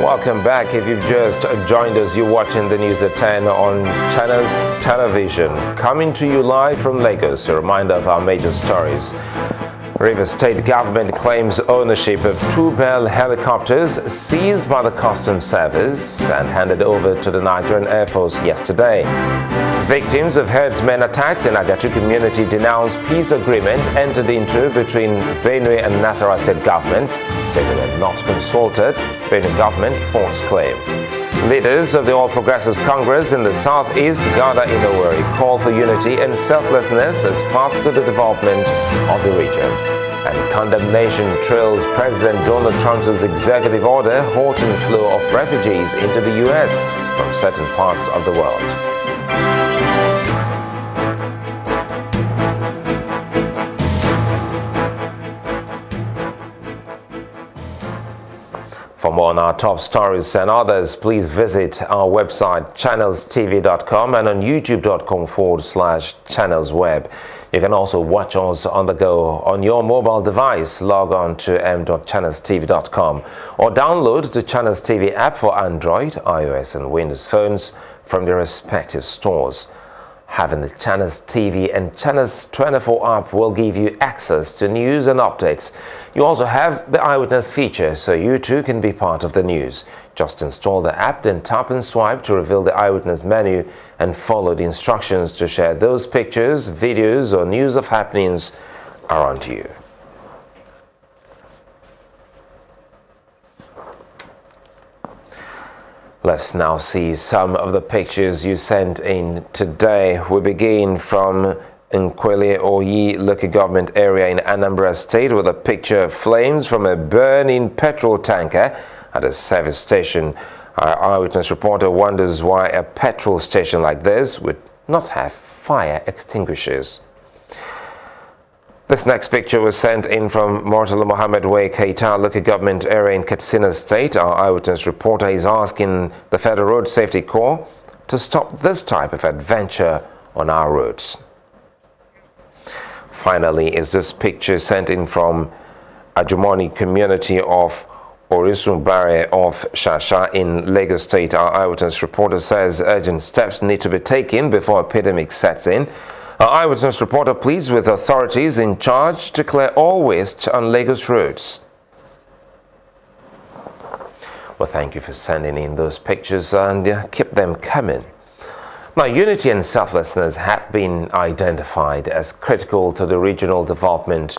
Welcome back. If you've just joined us, you're watching the news at 10 on Channels Television. Coming to you live from Lagos, a reminder of our major stories. Rivers State government claims ownership of 2 Bell helicopters seized by the Customs Service and handed over to the Nigerian Air Force yesterday. Victims of herdsmen attacks in Agatu community denounce peace agreement entered into between Benue and Nasarawa state governments, say they were not consulted. Benue government false claim. Leaders of the All Progressives Congress in the Southeast gather in Owerri, call for unity and selflessness as path to the development of the region. And condemnation trails President Donald Trump's executive order halting flow of refugees into the U.S. from certain parts of the world. For more on our top stories and others, please visit our website channelstv.com and on youtube.com/channelsweb. You can also watch us on the go on your mobile device. Log on to m.channelstv.com or download the Channels TV app for Android, iOS and Windows phones from their respective stores. Having the Channels TV and Channels 24 app will give you access to news and updates. You also have the Eyewitness feature, so you too can be part of the news. Just install the app, then tap and swipe to reveal the Eyewitness menu and follow the instructions to share those pictures, videos or news of happenings around you. Let's now see some of the pictures you sent in today. We begin from Nkwele Oyi local government area in Anambra State with a picture of flames from a burning petrol tanker at a service station. Our eyewitness reporter wonders why a petrol station like this would not have fire extinguishers. This next picture was sent in from Murtala Mohammed Way, Keita local government area in Katsina State. Our eyewitness reporter is asking the Federal Road Safety Corps to stop this type of adventure on our roads. Finally, is this picture sent in from Ajumoni community of Orisumbare of Shasha in Lagos State. Our eyewitness reporter says urgent steps need to be taken before epidemic sets in. Our eyewitness reporter pleads with authorities in charge to clear all waste on Lagos roads. Well, thank you for sending in those pictures and keep them coming. Now, unity and selflessness have been identified as critical to the regional development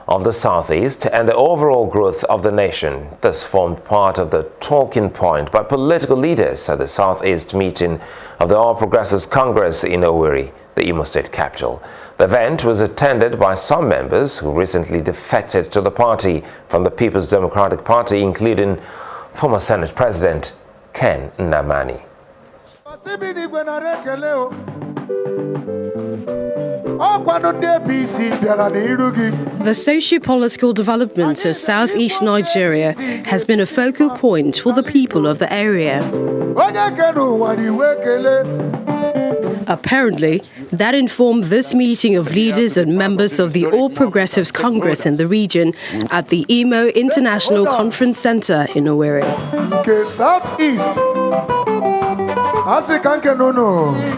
of the Southeast and the overall growth of the nation. This formed part of the talking point by political leaders at the Southeast meeting of the All Progressives Congress in Owerri, the Imo State capital. The event was attended by some members who recently defected to the party from the People's Democratic Party, including former Senate President Ken Nnamani. The socio-political development of southeast Nigeria has been a focal point for the people of the area. Apparently, that informed this meeting of leaders and members of the All Progressives Congress in the region at the Imo International Conference Center in Owerri.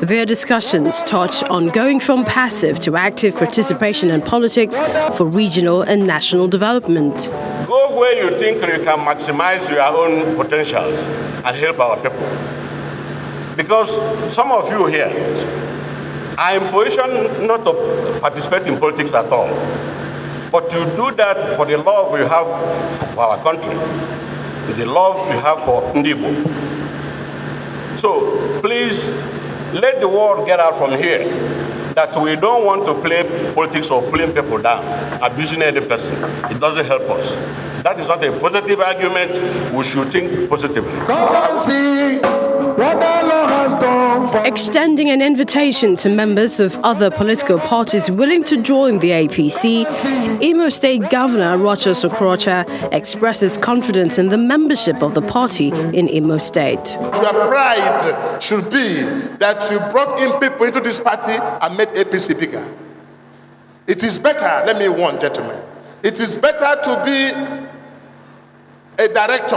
Their discussions touch on going from passive to active participation in politics for regional and national development. Go where you think you can maximize your own potentials and help our people. Because some of you here are in position not to participate in politics at all, but you do that for the love you have for our country, the love you have for Ndibo. So please let the word get out from here that we don't want to play politics or pulling people down, abusing any person. It doesn't help us. That is not a positive argument. We should think positively. Extending an invitation to members of other political parties willing to join the APC, Imo State Governor Rochas Okorocha expresses confidence in the membership of the party in Imo State. Your pride should be that you brought in people into this party and made APC bigger. It is better, let me warn gentlemen, it is better to be a director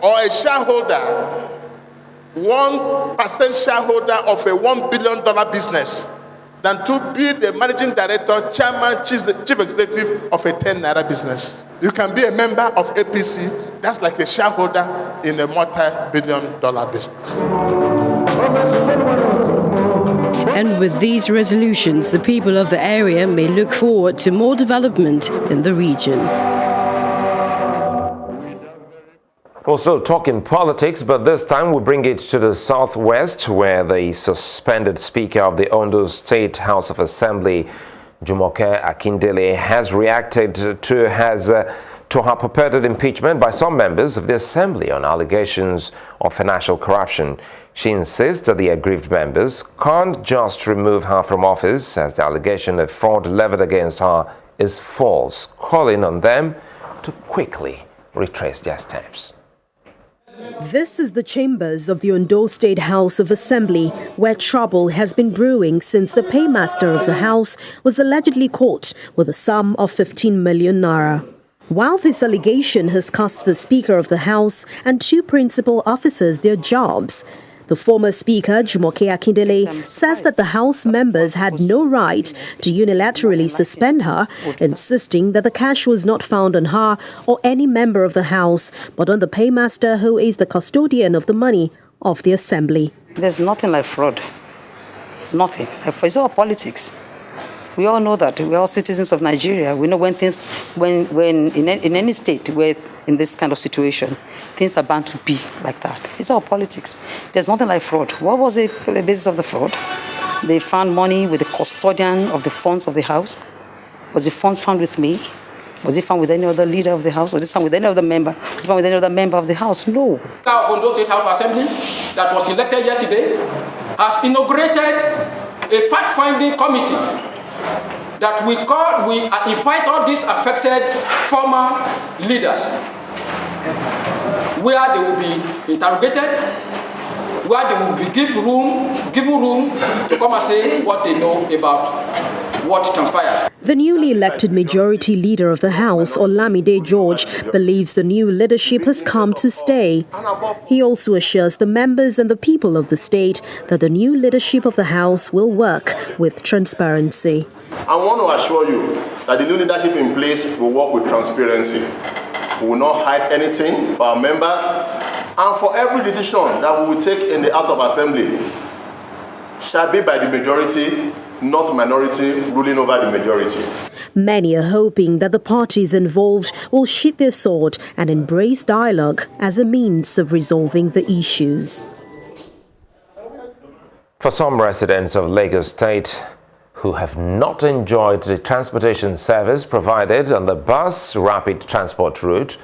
or a shareholder, 1% shareholder of a $1 billion business than to be the managing director, chairman, chief executive of a 10 naira business. You can be a member of APC, that's like a shareholder in a multi-billion-dollar business. And with these resolutions, the people of the area may look forward to more development in the region. We're still talking politics, but this time we bring it to the southwest, where the suspended Speaker of the Ondo State House of Assembly, Jumoke Akindele, has reacted to her purported impeachment by some members of the Assembly on allegations of financial corruption. She insists that the aggrieved members can't just remove her from office, as the allegation of fraud leveled against her is false, calling on them to quickly retrace their steps. This is the chambers of the Ondo State House of Assembly, where trouble has been brewing since the paymaster of the house was allegedly caught with a sum of 15 million naira. While this allegation has cost the Speaker of the House and two principal officers their jobs, the former Speaker, Jumoke Akindele, says that the House members had no right to unilaterally suspend her, insisting that the cash was not found on her or any member of the House, but on the paymaster who is the custodian of the money of the Assembly. There's nothing like fraud. Nothing. It's all politics. We all know that. We're all citizens of Nigeria. We know when in any state where in this kind of situation, things are bound to be like that. It's all politics. There's nothing like fraud. What was the basis of the fraud? They found money with the custodian of the funds of the house. Was the funds found with me? Was it found with any other leader of the house? Was it found with any other member? Was it found with any other member of the house? No. Of Ondo State House Assembly that was elected yesterday has inaugurated a fact-finding committee that we invite all these affected former leaders, where they will be interrogated, where they will be given room to come and say what they know about what transpired. The newly elected majority leader of the House, Olamide George, believes the new leadership has come to stay. He also assures the members and the people of the state that the new leadership of the House will work with transparency. I want to assure you that the new leadership in place will work with transparency. We will not hide anything for our members, and for every decision that we will take in the House of Assembly shall be by the majority, not minority ruling over the majority. Many are hoping that the parties involved will sheath their sword and embrace dialogue as a means of resolving the issues. For some residents of Lagos State who have not enjoyed the transportation service provided on the bus rapid transport route,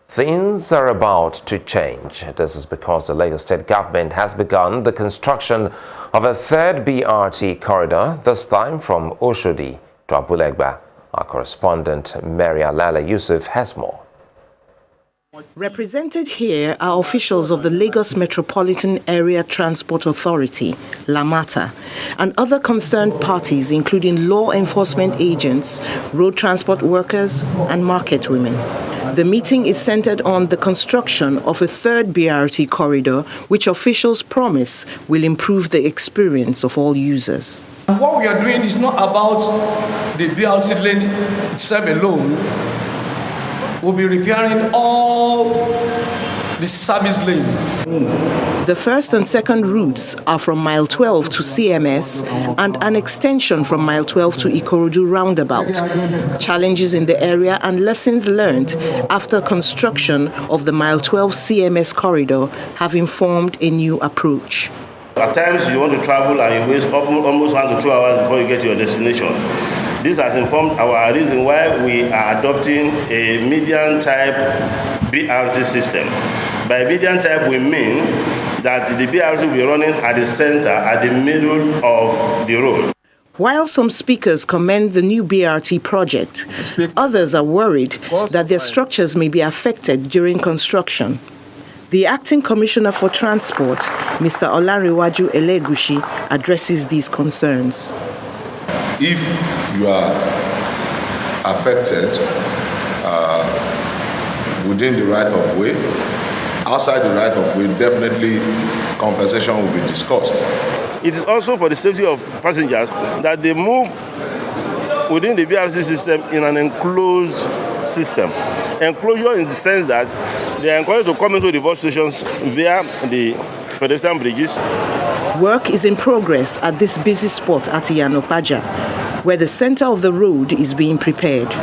things are about to change. This is because the Lagos State government has begun the construction of a third BRT corridor, this time from Oshodi to Abulegba. Our correspondent Mary Alala Yusuf has more. Represented here are officials of the Lagos Metropolitan Area Transport Authority, LAMATA, and other concerned parties including law enforcement agents, road transport workers, and market women. The meeting is centered on the construction of a third BRT corridor, which officials promise will improve the experience of all users. What we are doing is not about the BRT lane itself alone. We'll be repairing all the service lane. The first and second routes are from Mile 12 to CMS and an extension from Mile 12 to Ikorodu roundabout. Challenges in the area and lessons learned after construction of the Mile 12 CMS corridor have informed a new approach. At times you want to travel and you waste almost 1 to 2 hours before you get to your destination. This has informed our reason why we are adopting a median type BRT system. By median type, we mean that the BRT will be running at the center, at the middle of the road. While some speakers commend the new BRT project, others are worried that their structures may be affected during construction. The Acting Commissioner for Transport, Mr. Olarewaju Elegushi, addresses these concerns. If you are affected, within the right of way. Outside the right of way, definitely compensation will be discussed. It is also for the safety of passengers that they move within the BRT system in an enclosed system. Enclosure in the sense that they are encouraged to come into the bus stations via the pedestrian bridges. Work is in progress at this busy spot at Iyanopaja, where the center of the road is being prepared.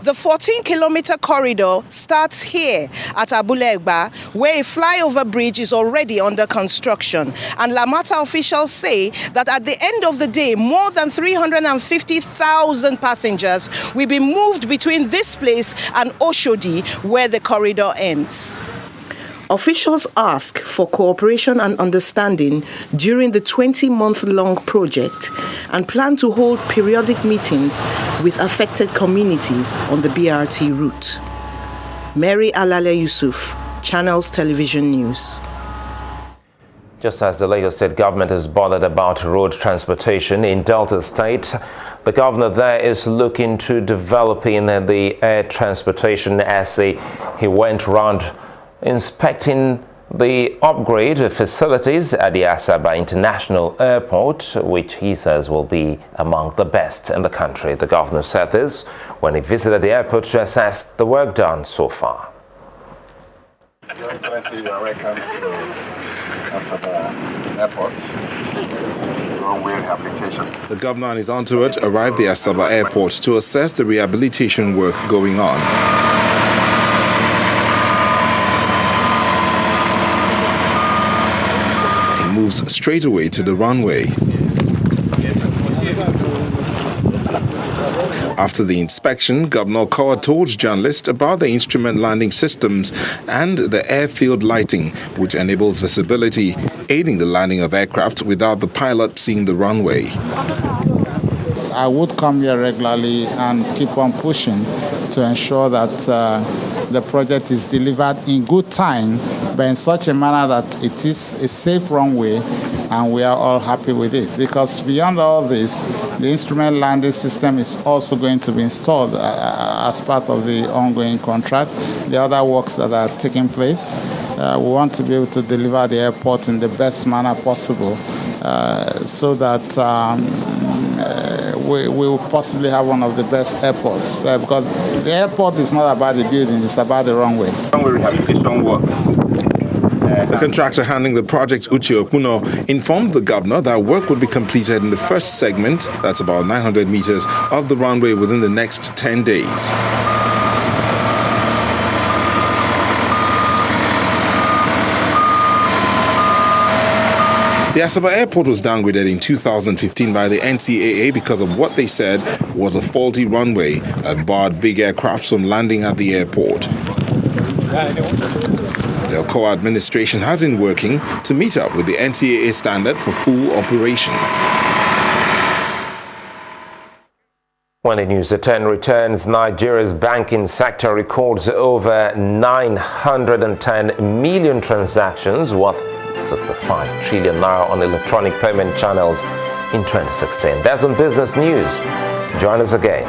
The 14-kilometer corridor starts here at Abulegba, where a flyover bridge is already under construction. And Lamata officials say that at the end of the day, more than 350,000 passengers will be moved between this place and Oshodi, where the corridor ends. Officials ask for cooperation and understanding during the 20-month-long project and plan to hold periodic meetings with affected communities on the BRT route. Mary Alale Yusuf, Channels Television News. Just as the Lagos State government is bothered about road transportation in Delta State, the governor there is looking to developing the air transportation as he went round inspecting the upgrade facilities at the Asaba International Airport, which he says will be among the best in the country. The governor said this when he visited the airport to assess the work done so far. Excellency, you are welcome to Asaba Airport. Runway rehabilitation. The governor and his entourage arrived at Asaba Airport to assess the rehabilitation work going on. Moves straight away to the runway. After the inspection, Governor Kawa told journalists about the instrument landing systems and the airfield lighting, which enables visibility, aiding the landing of aircraft without the pilot seeing the runway. I would come here regularly and keep on pushing to ensure that the project is delivered in good time, but in such a manner that it is a safe runway and we are all happy with it. Because beyond all this, the instrument landing system is also going to be installed as part of the ongoing contract. The other works that are taking place, we want to be able to deliver the airport in the best manner possible so that we will possibly have one of the best airports because the airport is not about the building, it's about the runway. Runway rehabilitation works. The contractor handling the project, Uche Okuno, informed the governor that work would be completed in the first segment, that's about 900 meters, of the runway within the next 10 days. The Asaba Airport was downgraded in 2015 by the NCAA because of what they said was a faulty runway that barred big aircraft from landing at the airport. The Okoa administration has been working to meet up with the NCAA standard for full operations. When the News at 10 returns, Nigeria's banking sector records over 910 million transactions worth 65 trillion naira on electronic payment channels in 2016. That's on Business News. Join us again.